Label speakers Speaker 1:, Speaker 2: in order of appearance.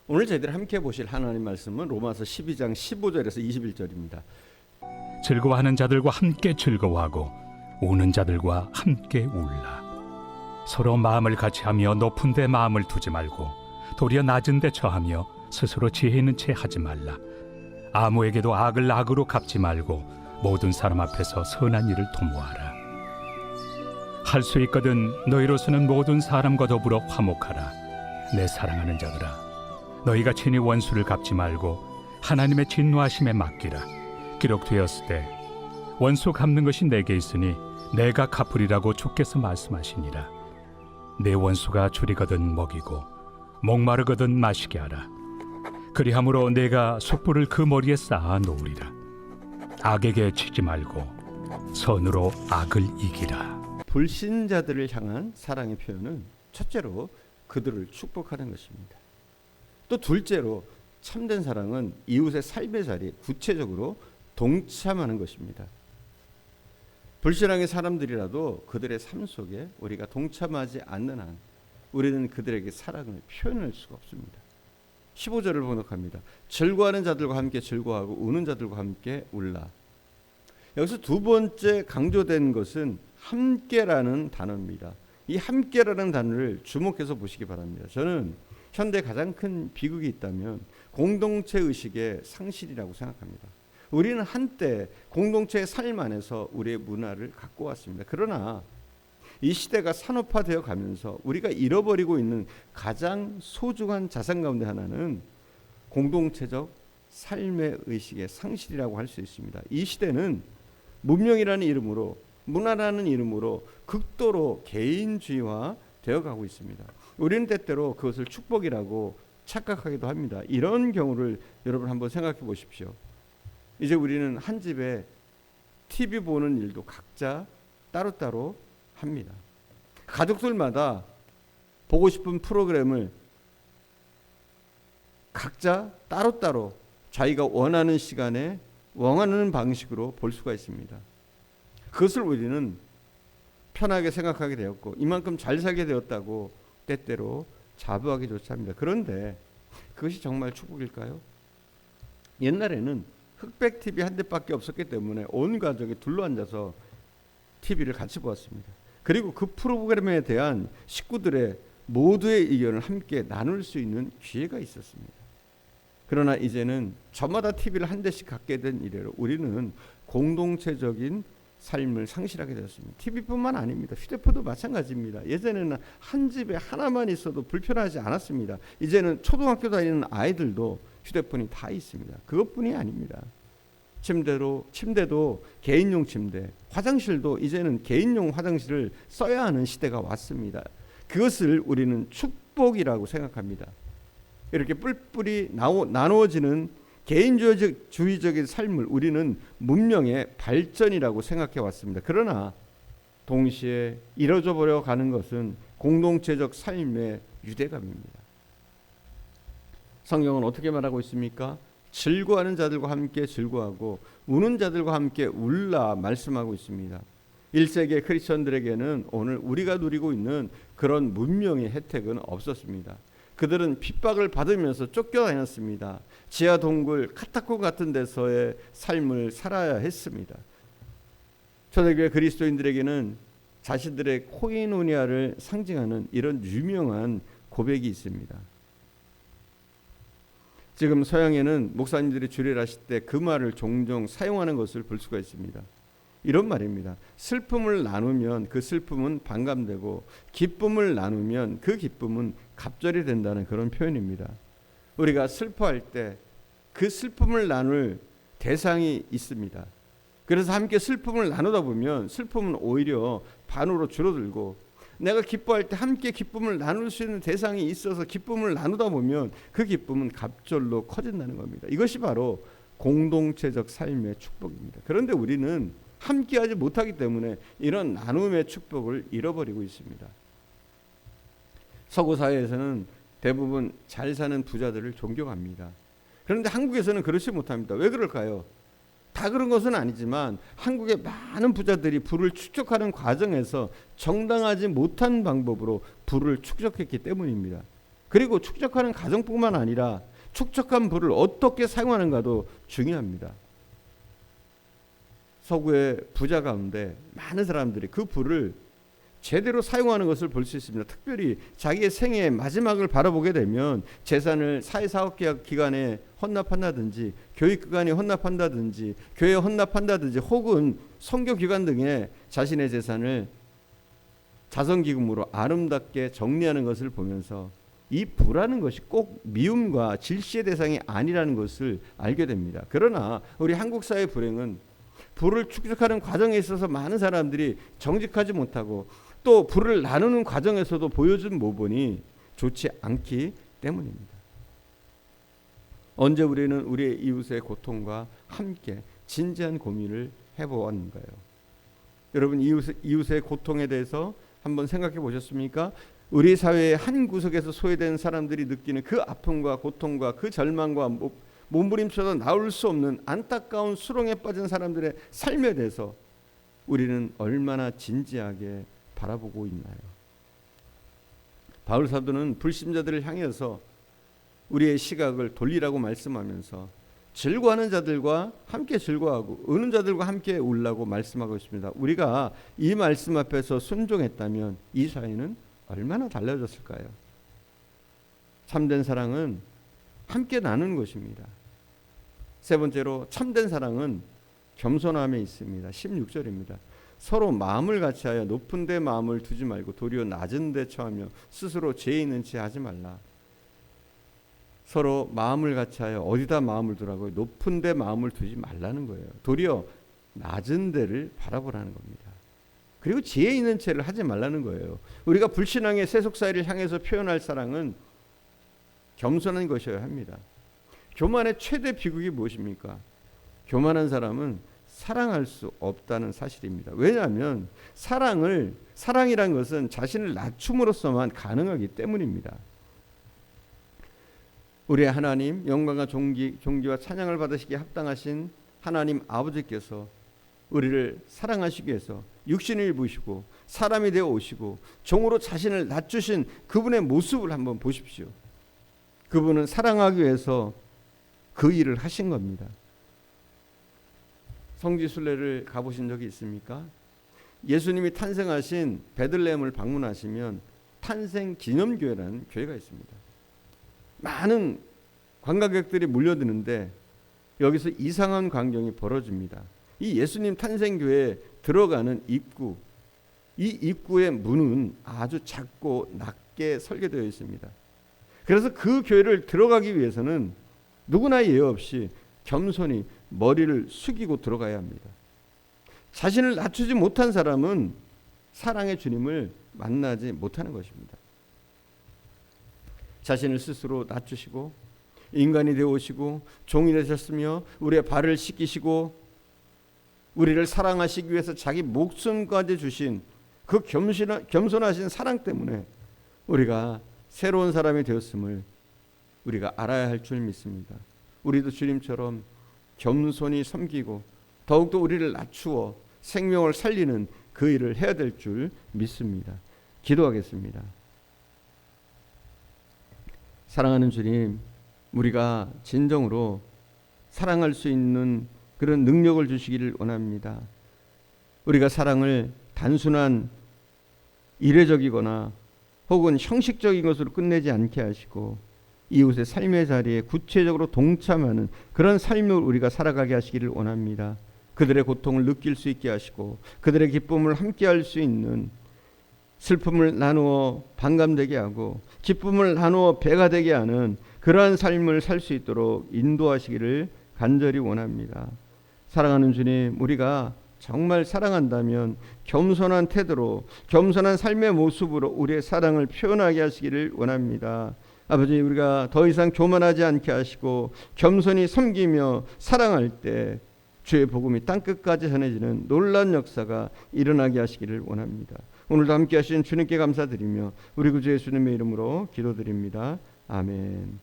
Speaker 1: 오늘 저희들이 함께 보실 하나님 말씀은 로마서 12장 15절에서 21절입니다.
Speaker 2: 즐거워하는 자들과 함께 즐거워하고 우는 자들과 함께 울라. 서로 마음을 같이하며 높은 데 마음을 두지 말고 도리어 낮은 데 처하며 스스로 지혜 있는 채 하지 말라. 아무에게도 악을 악으로 갚지 말고 모든 사람 앞에서 선한 일을 도모하라. 할 수 있거든 너희로서는 모든 사람과 더불어 화목하라. 내 사랑하는 자들아, 너희가 친히 원수를 갚지 말고 하나님의 진노하심에 맡기라. 기록되었을 때 원수 갚는 것이 내게 있으니 내가 갚으리라고 주께서 말씀하시니라. 내 원수가 줄이거든 먹이고 목마르거든 마시게 하라. 그리함으로 내가 숯불을 그 머리에 쌓아 놓으리라. 악에게 치지 말고 선으로 악을 이기라.
Speaker 1: 불신자들을 향한 사랑의 표현은 첫째로 그들을 축복하는 것입니다. 또 둘째로 참된 사랑은 이웃의 삶의 자리에 구체적으로 동참하는 것입니다. 불신앙의 사람들이라도 그들의 삶 속에 우리가 동참하지 않는 한 우리는 그들에게 사랑을 표현할 수가 없습니다. 15절을 번역합니다. 즐거워하는 자들과 함께 즐거워하고 우는 자들과 함께 울라. 여기서 두 번째 강조된 것은 함께라는 단어입니다. 이 함께라는 단어를 주목해서 보시기 바랍니다. 저는 현대 가장 큰 비극이 있다면 공동체 의식의 상실이라고 생각합니다. 우리는 한때 공동체의 삶 안에서 우리의 문화를 갖고 왔습니다. 그러나 이 시대가 산업화되어 가면서 우리가 잃어버리고 있는 가장 소중한 자산 가운데 하나는 공동체적 삶의 의식의 상실이라고 할 수 있습니다. 이 시대는 문명이라는 이름으로, 문화라는 이름으로 극도로 개인주의화 되어가고 있습니다. 우리는 때때로 그것을 축복이라고 착각하기도 합니다. 이런 경우를 여러분 한번 생각해 보십시오. 이제 우리는 한 집에 TV 보는 일도 각자 따로따로 합니다. 가족들마다 보고 싶은 프로그램을 각자 따로따로 자기가 원하는 시간에 원하는 방식으로 볼 수가 있습니다. 그것을 우리는 편하게 생각하게 되었고 이만큼 잘 살게 되었다고 때때로 자부하기조차 합니다. 그런데 그것이 정말 축복일까요? 옛날에는 흑백 TV 한 대밖에 없었기 때문에 온 가족이 둘러앉아서 TV를 같이 보았습니다. 그리고 그 프로그램에 대한 식구들의 모두의 의견을 함께 나눌 수 있는 기회가 있었습니다. 그러나 이제는 저마다 TV를 한 대씩 갖게 된 이래로 우리는 공동체적인 삶을 상실하게 되었습니다. TV뿐만 아닙니다. 휴대폰도 마찬가지입니다. 예전에는 한 집에 하나만 있어도 불편하지 않았습니다. 이제는 초등학교 다니는 아이들도 휴대폰이 다 있습니다. 그것뿐이 아닙니다. 침대도 개인용 침대, 화장실도 이제는 개인용 화장실을 써야 하는 시대가 왔습니다. 그것을 우리는 축복이라고 생각합니다. 이렇게 뿔뿔이 나누어지는 개인주의적인 삶을 우리는 문명의 발전이라고 생각해 왔습니다. 그러나 동시에 이뤄져 버려 가는 것은 공동체적 삶의 유대감입니다. 성경은 어떻게 말하고 있습니까? 즐거워하는 자들과 함께 즐거워하고 우는 자들과 함께 울라 말씀하고 있습니다. 1세기의 크리스천들에게는 오늘 우리가 누리고 있는 그런 문명의 혜택은 없었습니다. 그들은 핍박을 받으면서 쫓겨다녔습니다. 지하 동굴, 카타콤 같은 데서의 삶을 살아야 했습니다. 초대교회 그리스도인들에게는 자신들의 코이노니아를 상징하는 이런 유명한 고백이 있습니다. 지금 서양에는 목사님들이 주례하실 때 그 말을 종종 사용하는 것을 볼 수가 있습니다. 이런 말입니다. 슬픔을 나누면 그 슬픔은 반감되고 기쁨을 나누면 그 기쁨은 갑절이 된다는 그런 표현입니다. 우리가 슬퍼할 때 그 슬픔을 나눌 대상이 있습니다. 그래서 함께 슬픔을 나누다 보면 슬픔은 오히려 반으로 줄어들고 내가 기뻐할 때 함께 기쁨을 나눌 수 있는 대상이 있어서 기쁨을 나누다 보면 그 기쁨은 갑절로 커진다는 겁니다. 이것이 바로 공동체적 삶의 축복입니다. 그런데 우리는 함께하지 못하기 때문에 이런 나눔의 축복을 잃어버리고 있습니다. 서구 사회에서는 대부분 잘 사는 부자들을 존경합니다. 그런데 한국에서는 그렇지 못합니다. 왜 그럴까요? 다 그런 것은 아니지만 한국의 많은 부자들이 부를 축적하는 과정에서 정당하지 못한 방법으로 부를 축적했기 때문입니다. 그리고 축적하는 가정뿐만 아니라 축적한 부를 어떻게 사용하는가도 중요합니다. 서구의 부자 가운데 많은 사람들이 그 부를 제대로 사용하는 것을 볼 수 있습니다. 특별히 자기의 생애의 마지막을 바라보게 되면 재산을 사회사업계약 기관에 헌납한다든지 교육기관에 헌납한다든지 교회에 헌납한다든지 혹은 선교기관 등에 자신의 재산을 자선기금으로 아름답게 정리하는 것을 보면서 이 부라는 것이 꼭 미움과 질시의 대상이 아니라는 것을 알게 됩니다. 그러나 우리 한국 사회의 불행은 부를 축적하는 과정에 있어서 많은 사람들이 정직하지 못하고 또 부를 나누는 과정에서도 보여준 모범이 좋지 않기 때문입니다. 언제 우리는 우리의 이웃의 고통과 함께 진지한 고민을 해보았는가요? 여러분, 이웃의 고통에 대해서 한번 생각해 보셨습니까? 우리 사회의 한 구석에서 소외된 사람들이 느끼는 그 아픔과 고통과 그 절망과 몸부림쳐도 나올 수 없는 안타까운 수렁에 빠진 사람들의 삶에 대해서 우리는 얼마나 진지하게 바라보고 있나요? 바울 사도는 불신자들을 향해서 우리의 시각을 돌리라고 말씀하면서 즐거워하는 자들과 함께 즐거워하고 우는 자들과 함께 울라고 말씀하고 있습니다. 우리가 이 말씀 앞에서 순종했다면 이 사회는 얼마나 달라졌을까요? 참된 사랑은 함께 나누는 것입니다. 세 번째로 참된 사랑은 겸손함에 있습니다. 16절입니다. 서로 마음을 같이하여 높은 데 마음을 두지 말고 도리어 낮은 데 처하며 스스로 죄 있는 채 하지 말라. 서로 마음을 같이하여 어디다 마음을 두라고요? 높은 데 마음을 두지 말라는 거예요. 도리어 낮은 데를 바라보라는 겁니다. 그리고 지혜 있는 채를 하지 말라는 거예요. 우리가 불신앙의 세속사회를 향해서 표현할 사랑은 겸손한 것이어야 합니다. 교만의 최대 비극이 무엇입니까? 교만한 사람은 사랑할 수 없다는 사실입니다. 왜냐하면 사랑이란 것은 자신을 낮춤으로써만 가능하기 때문입니다. 우리의 하나님, 영광과 존귀와 찬양을 받으시기에 합당하신 하나님 아버지께서 우리를 사랑하시기 위해서 육신을 입으시고 사람이 되어 오시고 종으로 자신을 낮추신 그분의 모습을 한번 보십시오. 그분은 사랑하기 위해서 그 일을 하신 겁니다. 성지순례를 가보신 적이 있습니까? 예수님이 탄생하신 베들레헴을 방문하시면 탄생 기념교회라는 교회가 있습니다. 많은 관광객들이 몰려드는데 여기서 이상한 광경이 벌어집니다. 이 예수님 탄생교회에 들어가는 입구, 이 입구의 문은 아주 작고 낮게 설계되어 있습니다. 그래서 그 교회를 들어가기 위해서는 누구나 예외 없이 겸손히 머리를 숙이고 들어가야 합니다. 자신을 낮추지 못한 사람은 사랑의 주님을 만나지 못하는 것입니다. 자신을 스스로 낮추시고 인간이 되어 오시고 종이 되셨으며 우리의 발을 씻기시고 우리를 사랑하시기 위해서 자기 목숨까지 주신 그 겸손하신 사랑 때문에 우리가 새로운 사람이 되었음을 우리가 알아야 할 줄 믿습니다. 우리도 주님처럼 겸손히 섬기고 더욱더 우리를 낮추어 생명을 살리는 그 일을 해야 될 줄 믿습니다. 기도하겠습니다. 사랑하는 주님, 우리가 진정으로 사랑할 수 있는 그런 능력을 주시기를 원합니다. 우리가 사랑을 단순한 이례적이거나 혹은 형식적인 것으로 끝내지 않게 하시고 이웃의 삶의 자리에 구체적으로 동참하는 그런 삶을 우리가 살아가게 하시기를 원합니다. 그들의 고통을 느낄 수 있게 하시고 그들의 기쁨을 함께할 수 있는, 슬픔을 나누어 반감되게 하고 기쁨을 나누어 배가 되게 하는 그러한 삶을 살 수 있도록 인도하시기를 간절히 원합니다. 사랑하는 주님, 우리가 정말 사랑한다면 겸손한 태도로 겸손한 삶의 모습으로 우리의 사랑을 표현하게 하시기를 원합니다. 아버지, 우리가 더 이상 교만하지 않게 하시고 겸손히 섬기며 사랑할 때 주의 복음이 땅끝까지 전해지는 놀라운 역사가 일어나게 하시기를 원합니다. 오늘도 함께 하신 주님께 감사드리며 우리 구주 예수님의 이름으로 기도드립니다. 아멘.